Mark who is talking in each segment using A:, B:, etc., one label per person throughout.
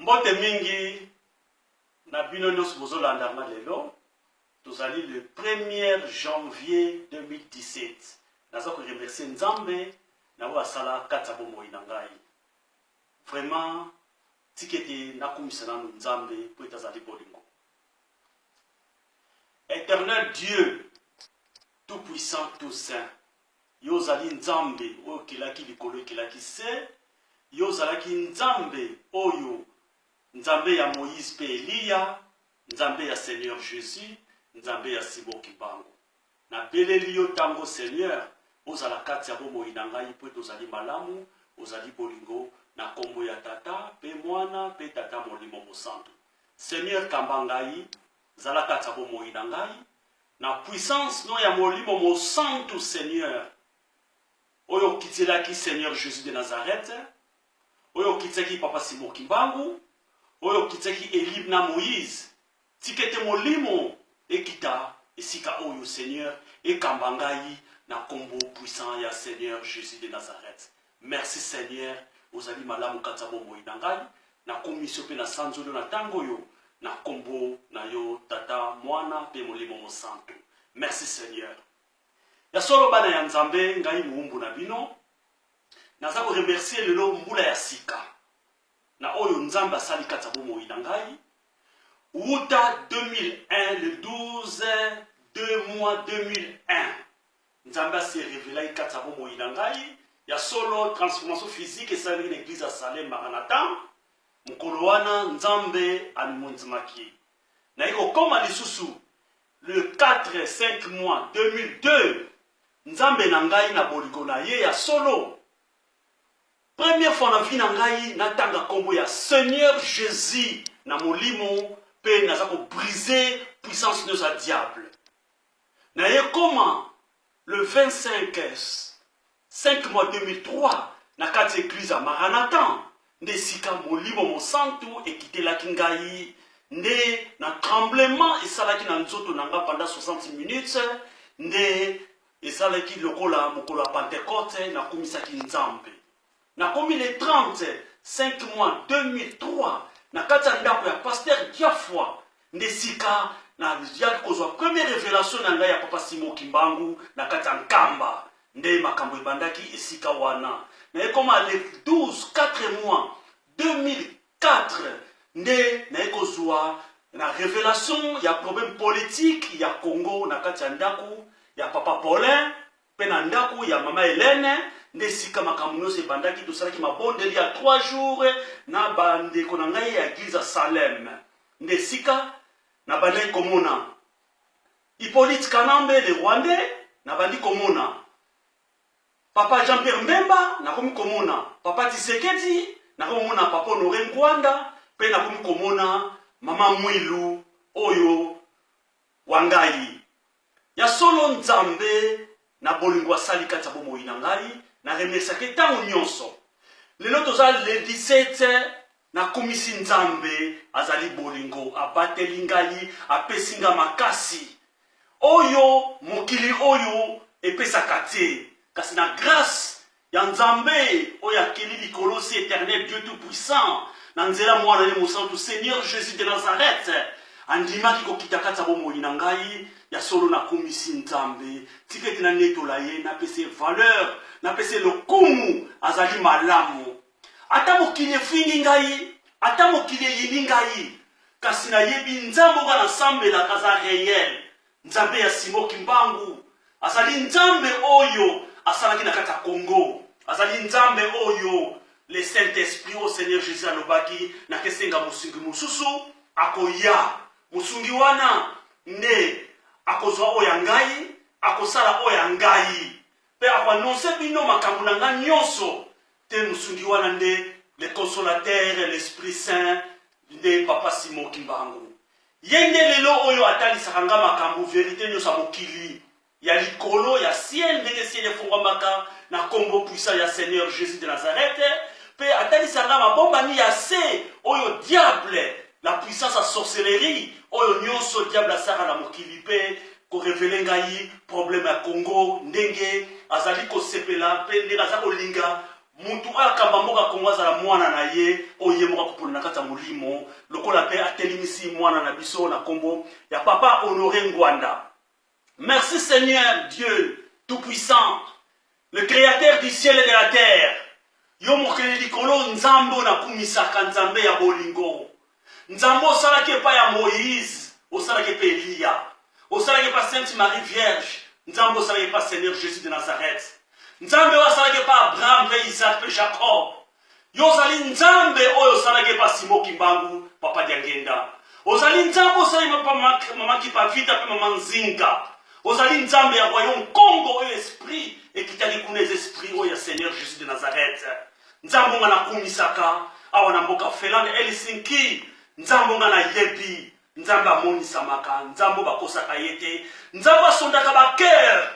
A: Mbote mingi na bino nyonso bozolanda nga lelo tozali le 1er janvier 2017 naza ko remercier Nzambe na wa sala kati ya bomoi na ngai. Vraiment tikete nakumisa nanu Nzambe po etazali bolingo. Éternel Dieu tout puissant tout saint, yo zali Nzambe oyo kelaki likolo kelaki se, yo zalaki Nzambe oyo Nzambe ya Moïse pe Elia, Nzambe ya Seigneur Jésus, Nzambe ya Simon Kimbangu. Na beleli yo tango Seigneur, ozala kati ya bomoi na ngai po tozali malamu, ozali bolingo na kombo ya tata, pe mwana, pe tata molimo mosantu. Seigneur kamba ngai, zala kati ya bomoi na ngai, na puissance no ya molimo mosantu Seigneur. Oyo kitelaki Seigneur Jésus de Nazareth, oyo kiteki Papa Simon Kimbangu, oyo kiteki Elib na Moïse, tikete molimo ekita esika oyo Seigneur ekamba ngai na kombo puissant ya Seigneur Jésus de Nazareth. Merci Seigneur, ozali malamu kati ya bomoi na ngai, na komisio pe na sanzolo na tango yo, na kombo na yo tata mwana pe molimo mosantu. Merci Seigneur. Ya solo bana ya Nzambe ngai muumbu na bino, naza ko remercier lelo mbula ya sika. Na oyo Nzambe asali kati ya bomoi na ngai. Uta 2001, le 12 2 mois 2001. Nzambe s'est révélé kati ya bomoi na ngai. Ya solo transformation physique esalaki na église ya Salem Maranatha. Mokolo wana Nzambe animonzimaki. Na iko koma lisusu le 4-5 mois 2002. Nzambe na ngai na bolingo na ye ya solo. Première fois na vie na ngai natanga kombo ya Seigneur Jésus na molimo pe naza ko briser puissance de sa diable. Na ye koma le 5 mois 2003 na kati église à Maranatha nde sika molimo mosantu ekitelaki ngai nde na tremblement esalaki na nzoto na nga pendant 60 minutes nde esalaki lokola mokolo ya Pentecôte na komisaki Nzambe. Na komi le 35 mois 2003 na kati ya ndako ya pasteur Diafoi nde sika na yaki kozwa première révélation na ngai ya Papa Simon Kimbangu na kati ya Nkamba nde makambo ebandaki esika wana. Na ekoma le 4 mois 2004 nde na ekozwa na révélation ya problème politique ya Congo na kati ya ndako ya Papa Paulin pe na ndako ya Mama Hélène nde sika makambo nyonso ebandaki tosalaki mabondeli ya 3 jours na bandeko na ngai ya église Salem. Nde sika na bandaki komona Hippolyte Kanambe le Rwandais na bandi komona Papa Jean-Pierre Mbemba na komi komona Papa Tshisekedi na komona Papa Honoré Ngwanda pe na komi komona Mama Mwilu oyo wangai. Ya solo Nzambe na bolingo asali kati ya bomoi na ngai na remerciaki tango nyonso. Lelo toza le 17 na komisi Nzambe azali bolingo abateli ngai apesinga makasi oyo mokili oyo epesaka te kasi na grâce ya Nzambe oyo akeli likolo si éternel Dieu tout puissant na nzela mwana ye mosantu Seigneur Jésus de Nazareth andimaki kokita kati ya bomoi na ngai. Ya solo na komisi Nzambe tiketi na netola ye na pese valeur na pese lokumu azali malamu. Ata mokili efingi ngai, ata mokili eyini ngai, kasi na yebi Nzambe oyo nasambelaka aza réel. Nzambe ya Simon Kimbangu azali Nzambe oyo asalaki na kati ya Congo, azali Nzambe oyo le Saint-Esprit au Seigneur Jésus alobaki na kesenga mosungi mosusu akoya. Mosungi wana nde akozwa oya ngai, akosala oya ngai, pe akoannonce bino makambo na ngai nyonso. Te mosungi wana nde le consolateur, l'Esprit Saint nde Papa Simon Kimbangu. Ye nde lelo oyo atalisaka nga makambo verité nyonso ya mokili ya likolo ya ciel ndenge ciel efungwamaka na kombo puissant ya Seigneur Jésus de Nazareth, pe atalisaka nga mabombani ya se oyo diable la puissance à sorcellerie oyo nyonso diable asaka na mokili pe ko révéler ngai problème ya Congo ndenge azali ko sepela pe ndenge azali kolinga mutu oyo akamba mboka Kongo azala mwana na ye oye moka kopona na kati ya molimo lokola pe atelemisi mwana na biso na kombo ya papa Honoré Ngwanda. Merci Seigneur Dieu tout-puissant, le créateur du ciel et de la terre. Yo mokeli likolo nzambe na kumisaka nzambe ya bolingo. Nzambe osalaki epai ya Moïse, osalaki epai Elia, osalaki epai Sainte Marie Vierge, nzambe osalaki epai Seigneur Jésus de Nazareth. Nzambe osalaki epai Abraham, pe Isaac, pe Jacob. Yo ozali nzambe oyo osalaki epai Simon Kimbangu, papa Diangenda. Ozali nzambe osalaki epai mama Kipavita, pe mama Nzinga. Ozali nzambe ya royaume Congo oyo esprit ekitaki kuna les esprits oyo ya Seigneur Jésus de Nazareth. Nzambe nga na kumisaka awa na mboka Felande Helsinki. Nzambe nga na yebi, nzambe amonisamaka, nzambe bakosaka yete, nzambe asondaka ba cœur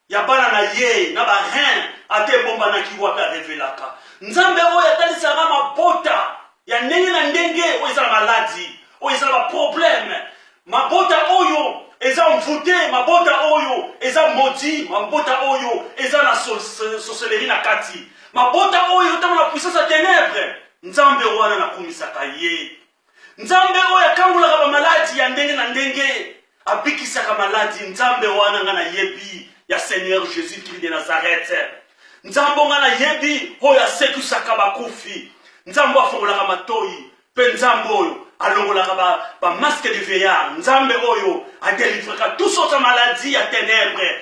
A: ya bana na ye na ba rein ate bomba na kiwa pe revelaka. Nzambe oyo atalisaka mabota ya ndenge na ndenge oyo ezala maladi, oyo ezala ba problème. Mabota oyo eza mvute, mabota oyo eza modi, mabota oyo eza na sorcellerie na kati, mabota oyo tamo na puissance ya ténèbres. Nzambe wana na kumisaka ye. Nzambe oyo akangulaka ba maladi ya ndenge na ndenge, abikisaka maladi. Nzambe wana nga na yebi ya Seigneur Jésus Christ de Nazareth. Nzambe nga na yebi oyo asekisaka bakufi. Nzambe afongolaka matoi, pe nzambe oyo alongolaka ba masque de veillard. Nzambe oyo adelivraka tout sorte de maladie ya ténèbres.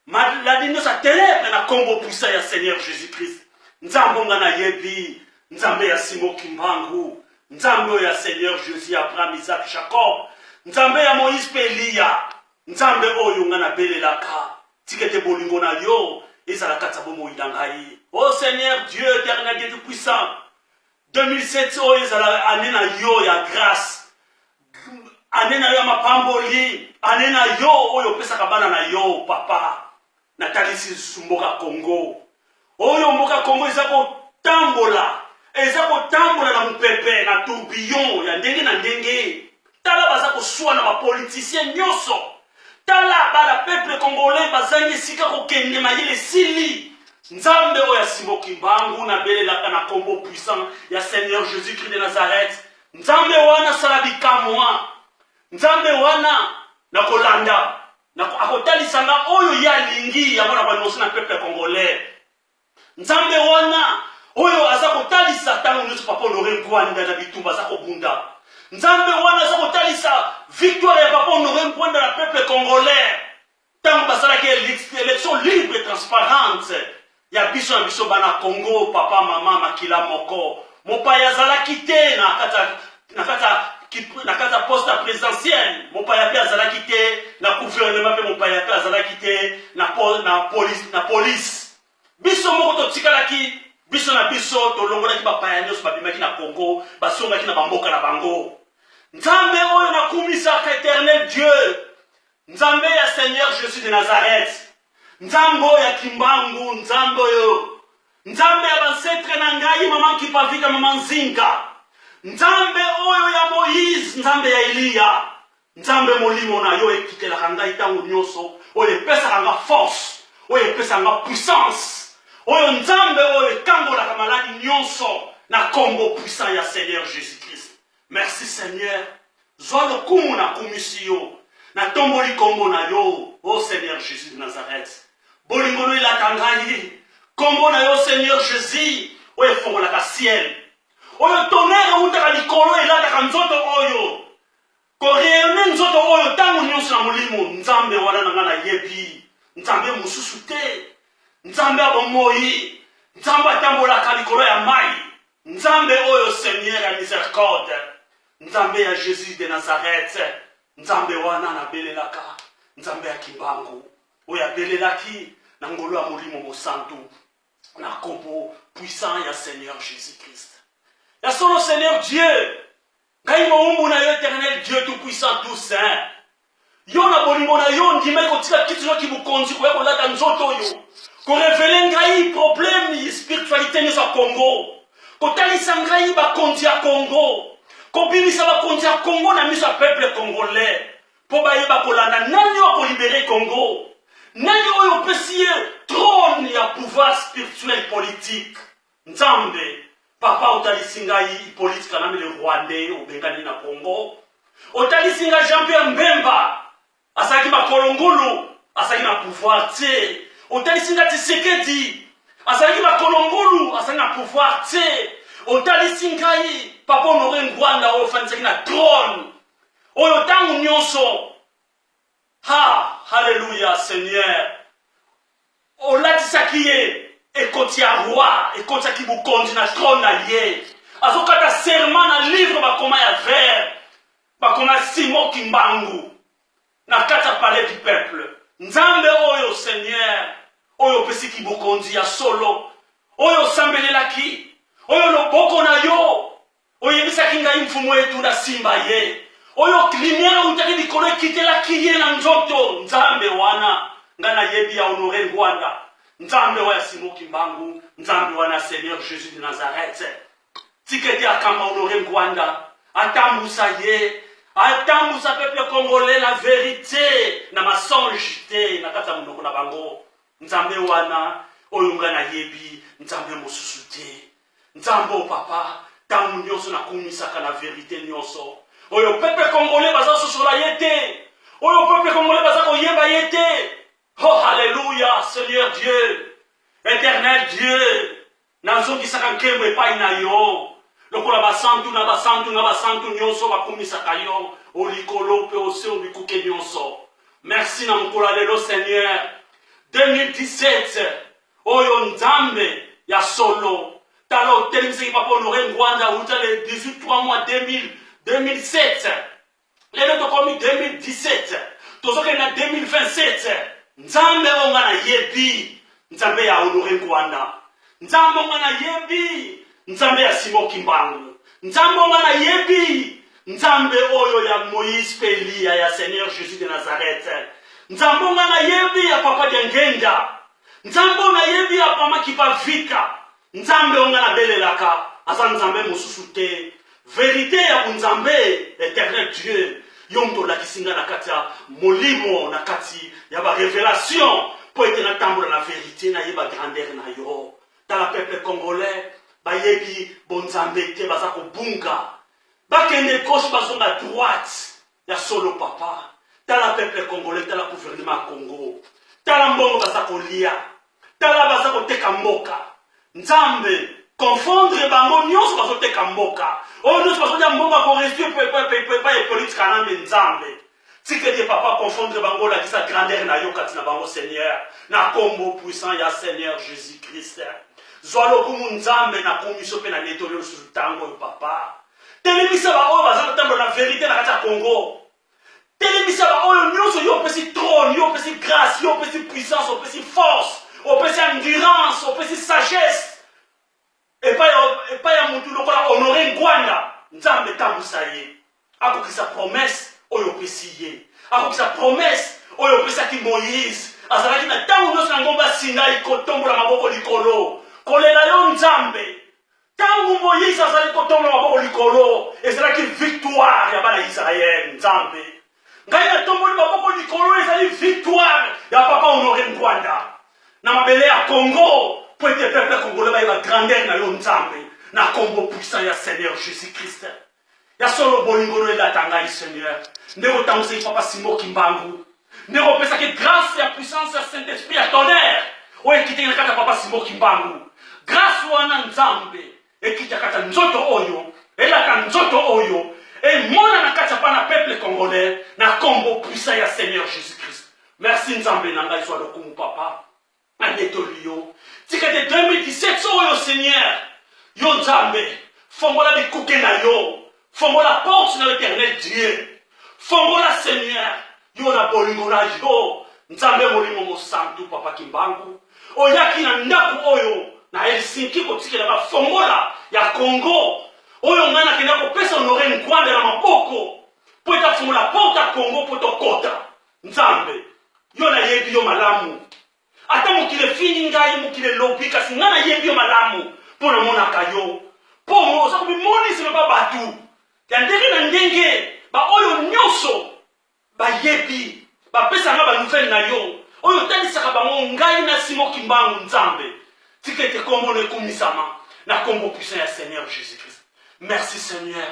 A: Maladie nyonso ya ténèbres na kombo puissant ya Seigneur Jésus Christ. Nzambe nga na yebi, nzambe ya Simon Kimbangu, nzambe ya Seigneur Jésus, Abraham, Isaac, Jacob, nzambe ya Moïse pe Elia. Nzambe oyo nga na belelaka tikete bolingo na yo ezala kati ya bomoi na ngai. Oh Seigneur Dieu éternel, Dieu tout puissant, 2007 oyo ezala année na yo ya grâce, année na yo ya mapamboli, année na yo oyo opesaka bana na yo papa. Natalisi mboka Congo oyo mboka Congo eza kotambola, eza kotambola na mupepe na tourbillon ya ndenge na ndenge. Tala baza koswa na bapolitisien nyonso, tala bala peuple congolais bazangi esika kokende mayele sili. Nzambe oyo ya Simon Kimbangu na belelaka na kombo puissant ya Seigneur Jésus Christ de Nazareth. Nzambe wana sala bikamwa, nzambe wana na kolanda akotalisanga oyo ya lingi ya mwana banosi na peuple congolais. Nzambe wana oyo aza kotalisa tango nyonso papa Honoré Ngwanda na bitumba aza kobunda. Nzambe wana aza kotalisa victoire ya papa Honoré Ngwanda na peuple congolais tango basalaki élection libre et transparente ya biso na biso bana Congo. Papa mama makila moko mopaya azalaki te na kata poste présidentielle, mopaya pe azalaki te na gouvernement, pe mopaya pe azalaki te na police. Biso moko totikalaki, biso na biso tolongolaki bapaya nyonso babimaki na Congo, basongaki na bamboka na bango. Nzambe oyo na kumisaka éternel Dieu, nzambe ya Seigneur Jésus de Nazareth, nzambe ya Kimbangu, nzambe ya bansetre na ngai mama Kipavika, mama Nzinga, nzambe oyo ya Moïse, nzambe ya Elia, nzambe molimo na yo ekitelaka ngai tango nyonso, oyo epesaka nga force, oyo epesaka nga puissance, oyo nzambe oyo ekangolaka maladi nyonso na kombo puissant ya Seigneur Jésus Christ. Merci Seigneur, zwa lokumu na kumisi yo, na tomboli kombo na yo, oh Seigneur Jésus de Nazareth. Bolingo no ilaka ngai, kombo na yo Seigneur Jésus, oyo efongolaka ciel, oyo tonnerre utaka likolo elataka nzoto oyo, koreyone nzoto oyo tango nyonso na molimo. Nzambe wana na nga na yebi, nzambe mosusu te, nzambe ya bomoi, nzambe atambolaka likolo ya mai, nzambe oyo Seigneur ya miséricorde, nzambe ya Jésus de Nazareth. Nzambe wana na belelaka, nzambe ya Kimbangu oyo abelelaki na ngolo ya molimo mosantu na kombo puissant ya Seigneur Jésus Christ. Ya solo Seigneur Dieu, ngai moumbu na yo éternel Dieu tout puissant tout saint, yo na bolingo na yo ndimai kotika kitu yo kibukonzi koya kolata nzoto oyo, korevele ngai problème spiritualité nyonso ya Congo, kotalisa ngai bakonzi ya Congo, kobimisa bakonzi ya Congo na miso ya peuple congolais, po bayeba kolanda nani okolibere Congo, nani oyo pesi ye trône ya pouvoir spirituel politique. Nzambe papa otalisi ngai Hippolyte Kanambe le Rwandais obengani na Congo. Otalisi ngai Jean-Pierre Mbemba asaki makolongulu asaki na pouvoir te. Otalisi ngai Tshisekedi asaki makolongulu asaki na pouvoir te. Otalisi ngai papa Honoré Ngwanda oyo fanisaki na trône. Oyo tangu nyonso. Ha, hallelujah Seigneur. Olatisaki ye ekoti ya roi, ekoti ya kibukonzi na trône na ye. Azokata serment na livre bakoma ya vert, bakoma Simon Kimbangu na kata palais du peuple. Nzambe oyo Seigneur, oyo pesi kibukonzi ya solo, oyo sambelelaki, oyo loboko na yo, oyo yebisaki ngai mfumu etu na simba ye. Oyo lumière utaki likolo ekitelaki ye na nzoto. Nzambe wana ngana yebi ya Honoré Ngwanda, Nzambe wa Simon Kimbangu, Nzambe wana Seigneur Jésus de Nazareth. Tiketi akamba Honoré Ngwanda, atambusa ye, atambusa peuple congolais la vérité na mensonge te na kata munoko na bango. Nzambe wana oyo ngana yebi, Nzambe mosusu te. Nzambe papa, tangu nyonso na kumisaka na vérité nyonso. Oyo peuple congolais baza sosola yete. Oyo peuple congolais baza koyeba yete. Oh alléluia Seigneur Dieu. Éternel Dieu. Nanzo kisaka nkembo epai na yo. Lokola basantu na basantu na basantu nyonso bakumisaka yo. Olikolo pe ose obikuke nyonso. Merci na mkola lelo Seigneur. 2017. Oyo Nzambe ya solo. Talo telimisi papa Honoré Ngwanda uta le 18 mois 2007, lelo tokomi 2017, tozoke na 2027. Nzambe onga na yebi, Nzambe ya Honoré Ngwanda, Nzambe onga na yebi, Nzambe ya Simon Kimbangu, Nzambe onga na yebi, Nzambe oyo ya Moïse Pelia ya Seigneur Jésus de Nazareth, Nzambe onga na yebi ya Papa Dengenda, Nzambe onga na yebi ya Pama Kipavika, Nzambe onga na belelaka, asa Nzambe mosusu te. Vérité ya Nzambe, éternel Dieu, yonto la kisinga na kati ya molimo na kati ya ba révélation po ete na tambola na vérité na yeba grandeur na yo. Tala peuple congolais ba yebi bonzambe te baza ko bunga. Ba kende gauche bazonga droite ya solo papa. Tala peuple congolais, tala gouvernement Congo. Tala mbongo baza ko lia. Tala baza ko teka mboka. Nzambe confondre bango nyonso bazoteka mboka. Oyo nyonso bazotia mboka korestio pa Hippolyte Kanambe Nzambe. Tikedi papa confondre bango la kisa grandeur na yo kati na bango Seigneur. Na kombo puissant ya Seigneur Jésus-Christ. Zwalo kumu Nzambe na komiso pe na netolio sur tango papa. Telemisa ba oyo bazana tambo na vérité na kati ya Congo. Telemisa ba oyo nyonso yo pesi trône, yo pesi grâce, yo pesi puissance, yo pesi force, yo pesi endurance, yo pesi sagesse. Et pas ya mutu lokola Honoré Ngwanda, Nzambe tambusa ye. Akokisa promesse oyo pesi ye. Akokisa promesse oyo pesaki Moïse. Azalaki na tango nyonso na ngomba Sinai kotombola maboko likolo. Kolela yo Nzambe. Tango Moïse azali kotombola maboko likolo, ezalaki victoire ya bana Israël Nzambe. Ngai na tomboli maboko likolo ezali victoire ya papa Honoré Ngwanda. Na mabele ya Congo. Pour être peuple congolais, il va grandeur na yo Nzambe, na combo puissant ya Seigneur Jésus-Christ. Ya solo bolingolo la tangai Seigneur. Ndeko tamuse papa Simon Kimbangu. Ndeko pesa que grâce et puissance ya Saint-Esprit à tonnerre. Oye kite na kata papa Simon Kimbangu. Grâce wana Nzambe e kita kata nzoto oyo, e la kan nzoto oyo, e mona na kata pa na peuple congolais na combo puissant ya Seigneur Jésus-Christ. Merci Nzambe na ngai soit le kumu papa. Anetolio. Tikete 2017 so yo Seigneur. Yo Nzambe. Fongola bikuke na yo. Fongola porte na l'éternel Dieu. Fongola Seigneur. Yo na bolingola yo. Nzambe molimo mo santu papa Kimbangu. Oyaki na ndaku oyo na Helsinki kotikela ba fongola ya Congo. Oyo ngana kenda ko pesa Honoré Ngwanda na maboko. Po eta fongola porte ya Congo po to kota. Nzambe. Yo na yebi yo malamu. Ata mokile fini ngai mokile lobi kasi nga na yebi yo malamu mpo na monaka yo mpo oza kobimonisi ba batu ya ndenge na ndenge ba oyo nyonso bayebi bapesa nga banouvelle na yo oyo talisaka bango ngai na Simon Kimbangu Nzambe tika ete kombo na ekomisama na kombo puissant ya Seigneur Jésus-Christ. Merci Seigneur.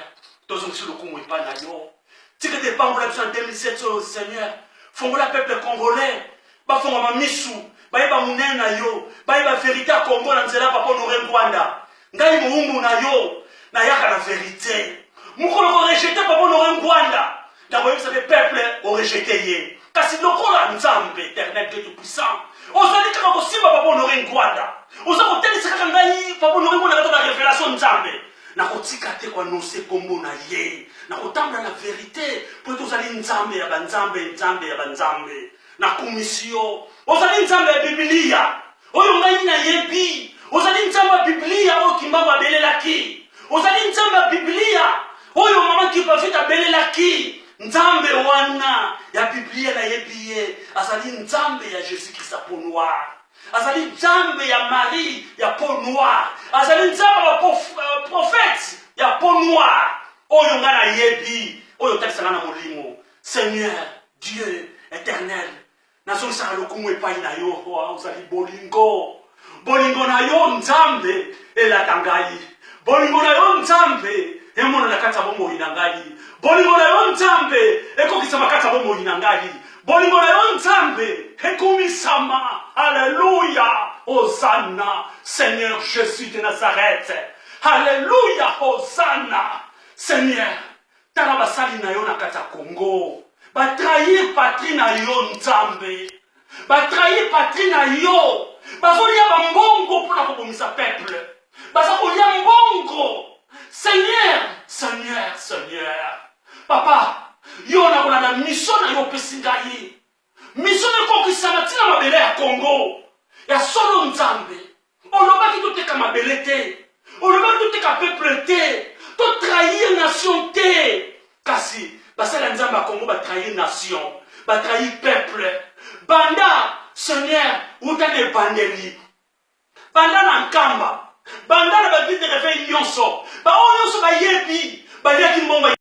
A: Tozongisi lokumu epai na yo. Tika ete pambola biso en 2007 Seigneur. Fongola peuple congolais. Bafongama misu. Bayeba munene na yo. Bayeba vérité ya Congo na nzela papa Honoré Ngwanda. Ngai muumbu na yo. Na yaka na vérité. Mukolo ko rejeté papa Honoré Ngwanda. D'abord, vous savez, peuple au rejeté. Car si le Nzambe, éternel Dieu tout-puissant, on s'en dit que aussi papa Honoré Ngwanda. On s'en dit que papa Honoré Ngwanda la révélation Nzambe. Na kotika te ko annoncer kombo na ye. Na kotamba na vérité pour tous aller Nzambe ya banzambe, Nzambe ya banzambe. Na commission. On s'en dit Nzambe ya Biblia. Oyo ngai na yebi. On s'en dit Nzambe ya Biblia o kimbaba belelaki. On s'en dit Nzambe ya Biblia. Oyo maman qui peut faire belelaki. Nzambe wana ya Biblia na yebiye azali Nzambe ya Jésus-Christ ya peau noire. Azali Nzambe ya Marie ya peau noire. Azali Nzambe ya prophète ya peau noire. Oyo nga na yebi, oyo takisanga na molimo. Seigneur, Dieu éternel, nazongisaka lokumu epai na yo, ozali bolingo. Bolingo na yo Nzambe elata ngai. Bolingo na yo Nzambe emona na kati ya bomoi na ngai. Bolingo na yo Nzambe ekokisama kati ya bomoi na ngai. Bolingo na yo Nzambe ekomisama. Alléluia. Hosanna. Seigneur Jésus de Nazareth. Alléluia. Hosanna. Seigneur, tala basali na yo na kati ya Congo. Batrahir patrie na yo Nzambe. Batrahir patrie na yo. Bazolia bambongo pour la kobomisa peuple. Bazolia mbongo. Seigneur, Seigneur, Seigneur. Papa, yo na kolanda mission na yo pesingai. Mission na kokisama tina mabele ya Congo. Ya solo Nzambe. Olobaki toteka mabele te. Olobaki toteka peuple te. To trahir nation te. Kasi, basala Nzambe ya Congo ba trahir nation. Ba trahir peuple. Banda, Seigneur, utane bandeli. Banda na nkamba. Banda na ba vite réveil nyonso. Ba o nyonso ba yebi. Ba yaki mbongo